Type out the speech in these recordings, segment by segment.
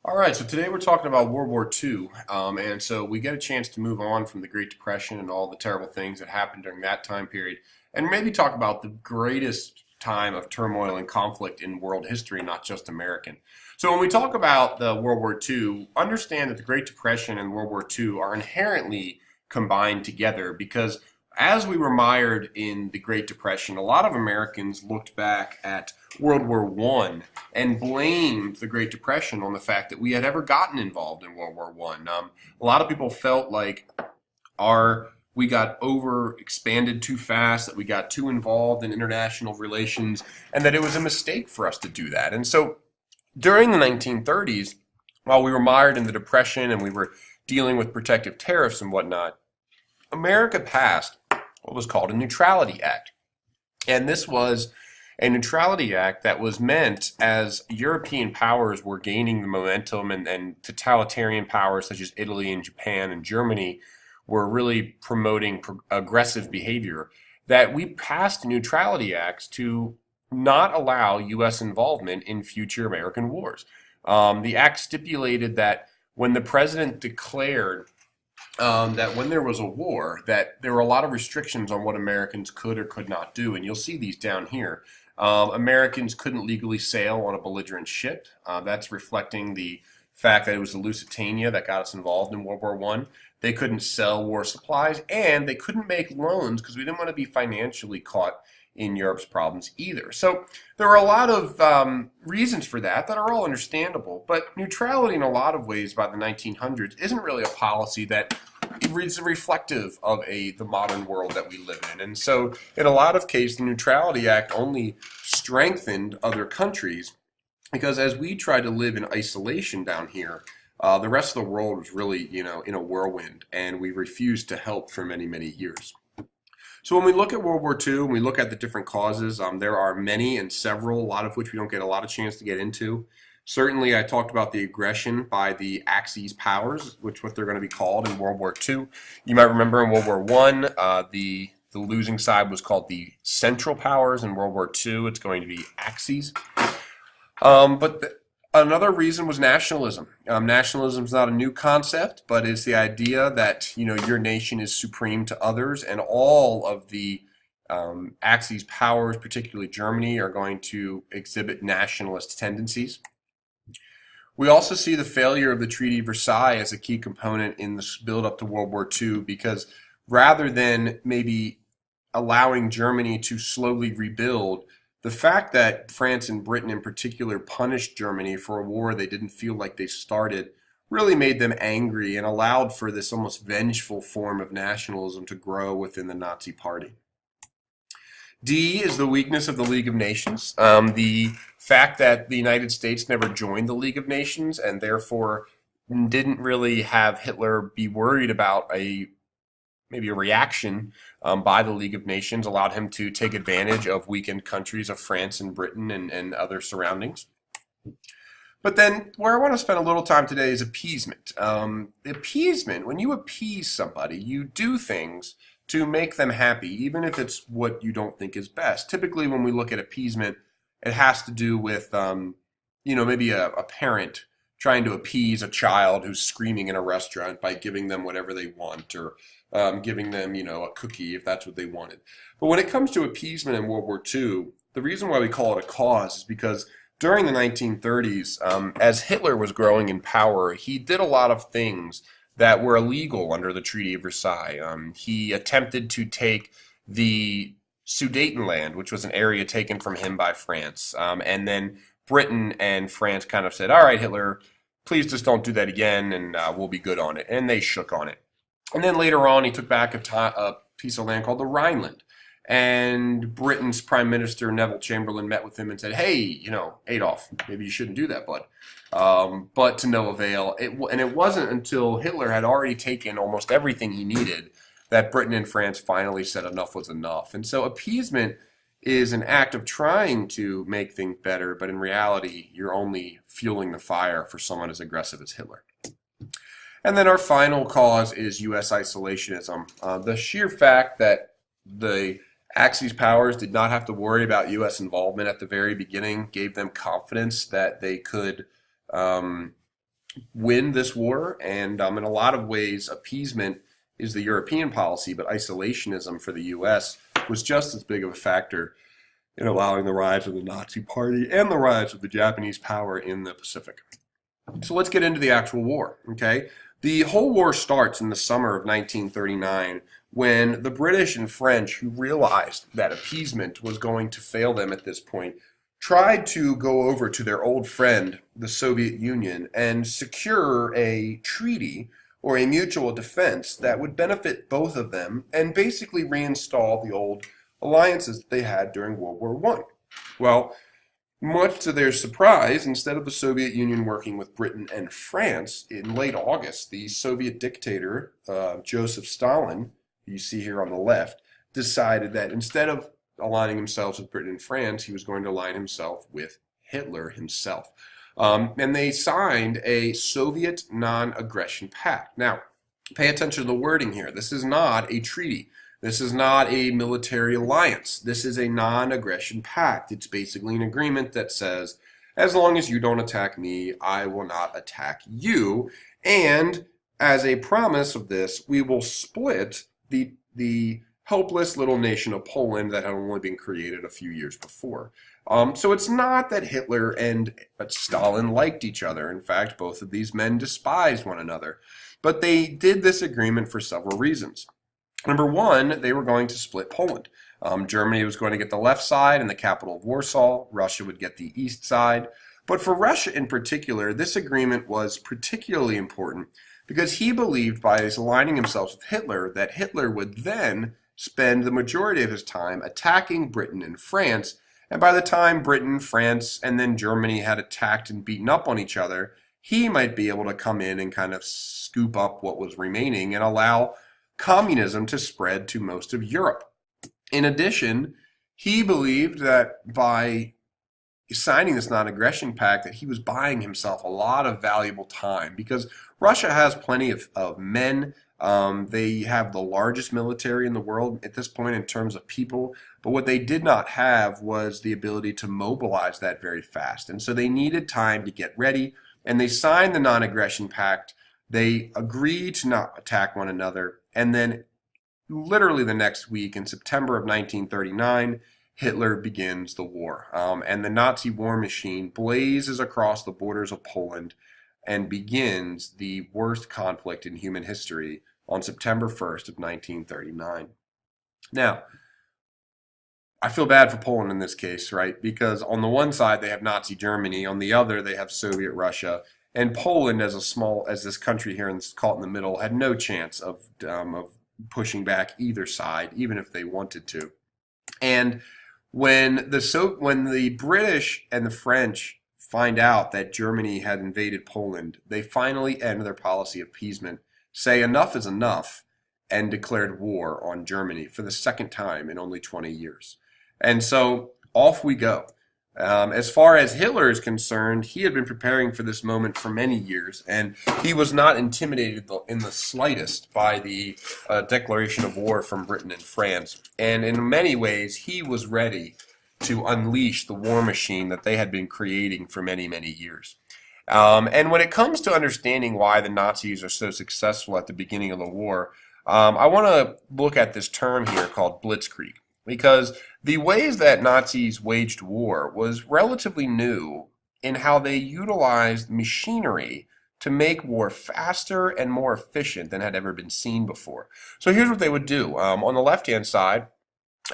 All right, so today we're talking about World War II. And so we get a chance to move on from the Great Depression and all the terrible things that happened during that time period, and maybe talk about the greatest time of turmoil and conflict in world history, not just American. So when we talk about the World War II, understand that the Great Depression and World War II are inherently combined together because as we were mired in the Great Depression, a lot of Americans looked back at World War One and blamed the Great Depression on the fact that we had ever gotten involved in World War One. A lot of people felt like our we got over expanded too fast, that we got too involved in international relations, and that it was a mistake for us to do that. And so during the 1930s, while we were mired in the Depression and we were dealing with protective tariffs and whatnot, America passed what was called a Neutrality Act. And this was a neutrality act that was meant as European powers were gaining the momentum and totalitarian powers such as Italy and Japan and Germany were really promoting aggressive behavior, that we passed neutrality acts to not allow U.S. involvement in future American wars. The act stipulated that when the president declared that when there was a war, that there were a lot of restrictions on what Americans could or could not do, and you'll see these down here. Americans couldn't legally sail on a belligerent ship. That's reflecting the fact that it was the Lusitania that got us involved in World War One. They couldn't sell war supplies, and they couldn't make loans because we didn't want to be financially caught in Europe's problems either. So there are a lot of reasons for that are all understandable, but neutrality in a lot of ways by the 1900s isn't really a policy that is reflective of the modern world that we live in. And so in a lot of cases, the Neutrality Act only strengthened other countries because as we try to live in isolation down here, the rest of the world was really, in a whirlwind, and we refused to help for many, many years. So when we look at World War II and we look at the different causes, there are many and several, a lot of which we don't get a lot of chance to get into. Certainly, I talked about the aggression by the Axis powers, which what they're going to be called in World War II. You might remember in World War I, the losing side was called the Central Powers. In World War II, it's going to be Axis. Another reason was nationalism. Nationalism is not a new concept, but it's the idea that your nation is supreme to others, and all of the Axis powers, particularly Germany, are going to exhibit nationalist tendencies. We also see the failure of the Treaty of Versailles as a key component in the build-up to World War II, because rather than maybe allowing Germany to slowly rebuild, the fact that France and Britain in particular punished Germany for a war they didn't feel like they started really made them angry and allowed for this almost vengeful form of nationalism to grow within the Nazi Party. D is the weakness of the League of Nations. The fact that the United States never joined the League of Nations and therefore didn't really have Hitler be worried about maybe a reaction by the League of Nations allowed him to take advantage of weakened countries of France and Britain and other surroundings. But then where I want to spend a little time today is appeasement. Appeasement, when you appease somebody, you do things to make them happy, even if it's what you don't think is best. Typically when we look at appeasement, it has to do with, maybe a parent trying to appease a child who's screaming in a restaurant by giving them whatever they want, or giving them, a cookie if that's what they wanted. But when it comes to appeasement in World War II, the reason why we call it a cause is because during the 1930s, as Hitler was growing in power, he did a lot of things that were illegal under the Treaty of Versailles. He attempted to take the Sudetenland, which was an area taken from him by France, and then Britain and France kind of said, all right, Hitler, please just don't do that again, and we'll be good on it. And they shook on it. And then later on, he took back a piece of land called the Rhineland. And Britain's Prime Minister Neville Chamberlain met with him and said, hey, Adolf, maybe you shouldn't do that, bud. But to no avail. And it wasn't until Hitler had already taken almost everything he needed that Britain and France finally said enough was enough. And so appeasement is an act of trying to make things better, but in reality, you're only fueling the fire for someone as aggressive as Hitler. And then our final cause is U.S. isolationism. The sheer fact that the Axis powers did not have to worry about U.S. involvement at the very beginning gave them confidence that they could win this war, and in a lot of ways, appeasement is the European policy, but isolationism for the U.S. was just as big of a factor in allowing the rise of the Nazi Party and the rise of the Japanese power in the Pacific. So let's get into the actual war, okay? The whole war starts in the summer of 1939 when the British and French, who realized that appeasement was going to fail them at this point, tried to go over to their old friend, the Soviet Union, and secure a treaty or a mutual defense that would benefit both of them and basically reinstall the old alliances that they had during World War I. Well, much to their surprise, instead of the Soviet Union working with Britain and France, in late August, the Soviet dictator, Joseph Stalin, who you see here on the left, decided that instead of aligning himself with Britain and France, he was going to align himself with Hitler himself. And they signed a Soviet non-aggression pact. Now, pay attention to the wording here. This is not a treaty. This is not a military alliance. This is a non-aggression pact. It's basically an agreement that says, as long as you don't attack me, I will not attack you. And as a promise of this, we will split the helpless little nation of Poland that had only been created a few years before. So it's not that Hitler and Stalin liked each other. In fact, both of these men despised one another. But they did this agreement for several reasons. Number one, they were going to split Poland. Germany was going to get the left side and the capital of Warsaw. Russia would get the east side. But for Russia in particular, this agreement was particularly important because he believed by his aligning himself with Hitler that Hitler would then spend the majority of his time attacking Britain and France. And by the time Britain, France, and then Germany had attacked and beaten up on each other, he might be able to come in and kind of scoop up what was remaining and allow communism to spread to most of Europe. In addition, he believed that by signing this non-aggression pact that he was buying himself a lot of valuable time because Russia has plenty of men. They have the largest military in the world at this point in terms of people, but what they did not have was the ability to mobilize that very fast. And so they needed time to get ready, and they signed the non-aggression pact. They agreed to not attack one another, and then literally the next week, in September of 1939, Hitler begins the war. And the Nazi war machine blazes across the borders of Poland and begins the worst conflict in human history on September 1st of 1939. Now, I feel bad for Poland in this case, right? Because on the one side, they have Nazi Germany. On the other, they have Soviet Russia. And Poland, as this country here and caught in the middle, had no chance of pushing back either side, even if they wanted to. And when the British and the French find out that Germany had invaded Poland, they finally end their policy of appeasement, say enough is enough, and declared war on Germany for the second time in only 20 years. And so off we go. As far as Hitler is concerned, he had been preparing for this moment for many years, and he was not intimidated in the slightest by the declaration of war from Britain and France. And in many ways, he was ready to unleash the war machine that they had been creating for many, many years. And when it comes to understanding why the Nazis are so successful at the beginning of the war, I want to look at this term here called blitzkrieg. Because the ways that Nazis waged war was relatively new in how they utilized machinery to make war faster and more efficient than had ever been seen before. So here's what they would do. On the left-hand side,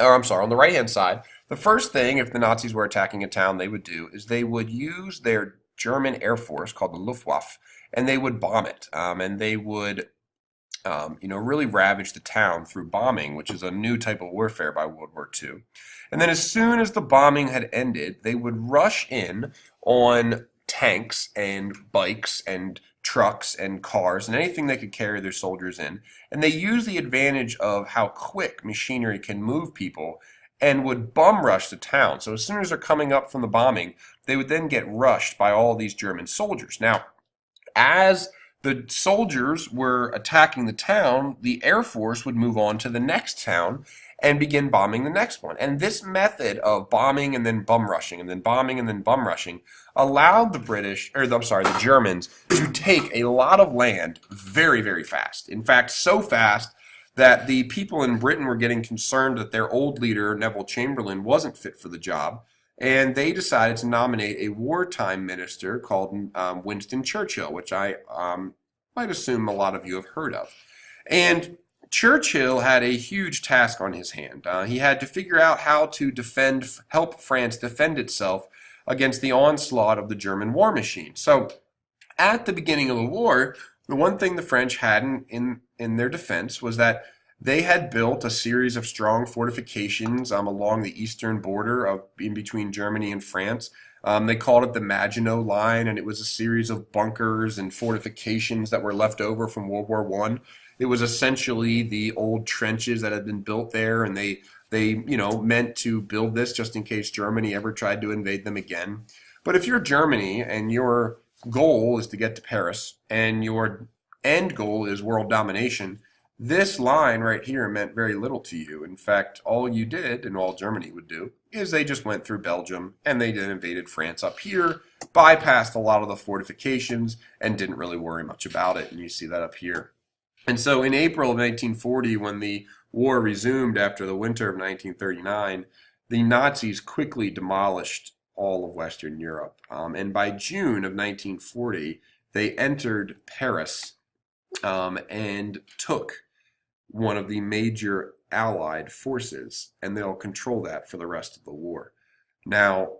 on the right-hand side, the first thing, if the Nazis were attacking a town, they would do is they would use their German Air Force called the Luftwaffe, and they would bomb it. And they would really ravage the town through bombing, which is a new type of warfare by World War II. And then as soon as the bombing had ended, they would rush in on tanks and bikes and trucks and cars and anything they could carry their soldiers in. And they used the advantage of how quick machinery can move people and would bum rush the town. So as soon as they're coming up from the bombing, they would then get rushed by all these German soldiers. Now, as the soldiers were attacking the town, the Air Force would move on to the next town and begin bombing the next one. And this method of bombing and then bum rushing and then bombing and then bum rushing allowed the Germans to take a lot of land very, very fast. In fact, so fast that the people in Britain were getting concerned that their old leader, Neville Chamberlain, wasn't fit for the job. And they decided to nominate a wartime minister called Winston Churchill, which I might assume a lot of you have heard of. And Churchill had a huge task on his hand. He had to figure out how to help France defend itself against the onslaught of the German war machine. So at the beginning of the war, the one thing the French had in their defense was that they had built a series of strong fortifications along the eastern border in between Germany and France. They called it the Maginot Line, and it was a series of bunkers and fortifications that were left over from World War I. It was essentially the old trenches that had been built there, and they meant to build this just in case Germany ever tried to invade them again. But if you're Germany and your goal is to get to Paris and your end goal is world domination, this line right here meant very little to you. In fact, all you did, and all Germany would do, is they just went through Belgium and they then invaded France up here, bypassed a lot of the fortifications, and didn't really worry much about it. And you see that up here. And so in April of 1940, when the war resumed after the winter of 1939, the Nazis quickly demolished all of Western Europe. And by June of 1940, they entered Paris and took one of the major Allied forces, and they'll control that for the rest of the war. Now,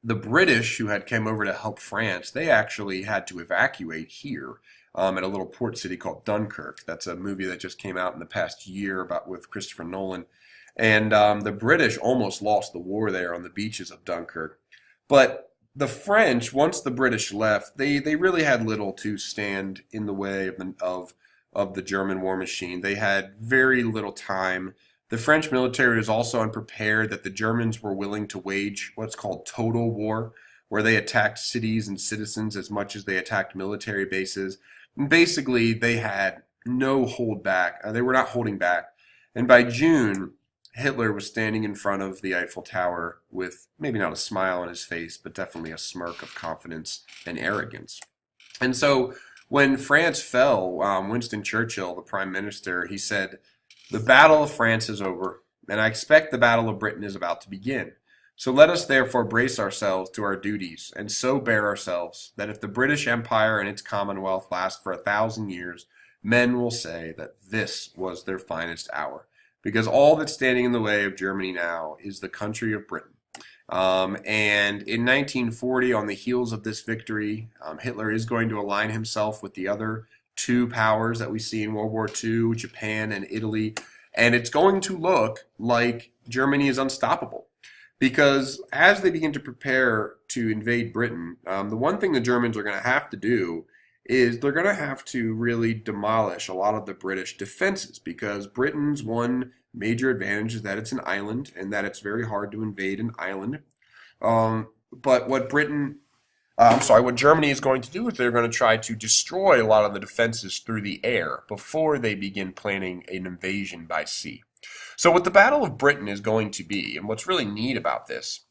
the British, who had come over to help France, they actually had to evacuate here at a little port city called Dunkirk. That's a movie that just came out in the past year with Christopher Nolan. And the British almost lost the war there on the beaches of Dunkirk. But the French, once the British left, they really had little to stand in the way of the German war machine. They had very little time. The French military was also unprepared that the Germans were willing to wage what's called total war, where they attacked cities and citizens as much as they attacked military bases. And basically, they had no hold back. They were not holding back. And by June, Hitler was standing in front of the Eiffel Tower with maybe not a smile on his face, but definitely a smirk of confidence and arrogance. And so when France fell, Winston Churchill, the prime minister, he said, "The Battle of France is over, and I expect the Battle of Britain is about to begin. So let us therefore brace ourselves to our duties, and so bear ourselves, that if the British Empire and its Commonwealth last for 1,000 years, men will say that this was their finest hour. Because all that's standing in the way of Germany now is the country of Britain." And in 1940, on the heels of this victory, Hitler is going to align himself with the other two powers that we see in World War II, Japan and Italy. And it's going to look like Germany is unstoppable. Because as they begin to prepare to invade Britain, the one thing the Germans are going to have to do is they're going to have to really demolish a lot of the British defenses, because Britain's one major advantage is that it's an island and that it's very hard to invade an island. But what Germany is going to do is they're going to try to destroy a lot of the defenses through the air before they begin planning an invasion by sea. So what the Battle of Britain is going to be, and what's really neat about this,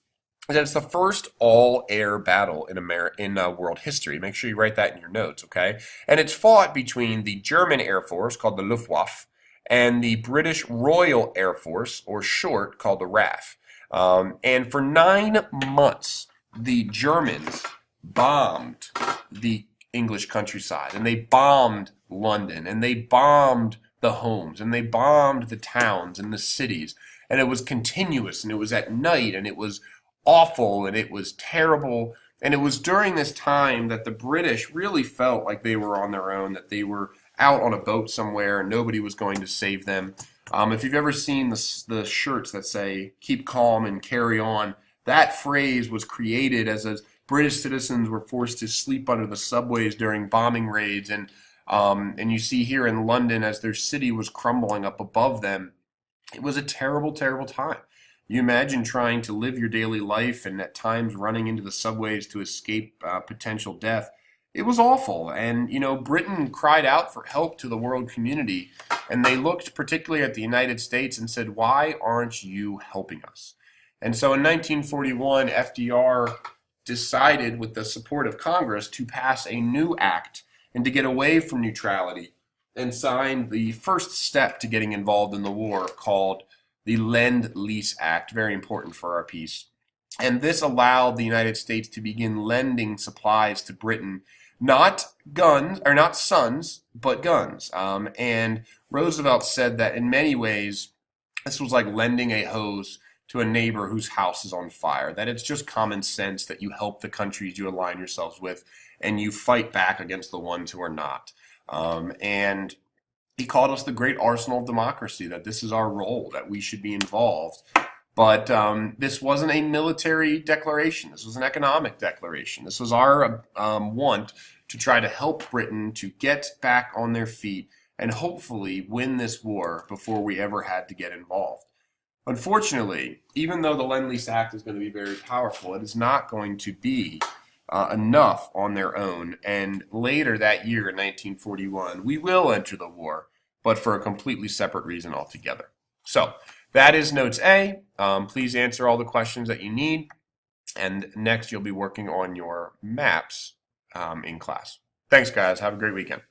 is that it's the first all-air battle in world history. Make sure you write that in your notes, okay? And it's fought between the German Air Force, called the Luftwaffe, and the British Royal Air Force, or short, called the RAF. And for 9 months, the Germans bombed the English countryside, and they bombed London, and they bombed the homes, and they bombed the towns and the cities, and it was continuous, and it was at night, and it was awful, and it was terrible. And it was during this time that the British really felt like they were on their own, that they were out on a boat somewhere and nobody was going to save them. If you've ever seen the shirts that say "keep calm and carry on," that phrase was created as British citizens were forced to sleep under the subways during bombing raids. And you see here in London, as their city was crumbling up above them, it was a terrible, terrible time. You imagine trying to live your daily life and at times running into the subways to escape potential death. It was awful. And, Britain cried out for help to the world community, and they looked particularly at the United States and said, "Why aren't you helping us?" And so in 1941, FDR decided, with the support of Congress, to pass a new act and to get away from neutrality and signed the first step to getting involved in the war, called the Lend-Lease Act, very important for our peace. And this allowed the United States to begin lending supplies to Britain, not guns, or not sons, but guns. And Roosevelt said that in many ways, this was like lending a hose to a neighbor whose house is on fire, that it's just common sense that you help the countries you align yourselves with and you fight back against the ones who are not. And he called us the great arsenal of democracy, that this is our role, that we should be involved. But this wasn't a military declaration. This was an economic declaration. This was our want to try to help Britain to get back on their feet and hopefully win this war before we ever had to get involved. Unfortunately, even though the Lend-Lease Act is going to be very powerful, it is not going to be enough on their own. And later that year, in 1941, we will enter the war, but for a completely separate reason altogether. So that is Notes A. Please answer all the questions that you need. And next, you'll be working on your maps in class. Thanks, guys. Have a great weekend.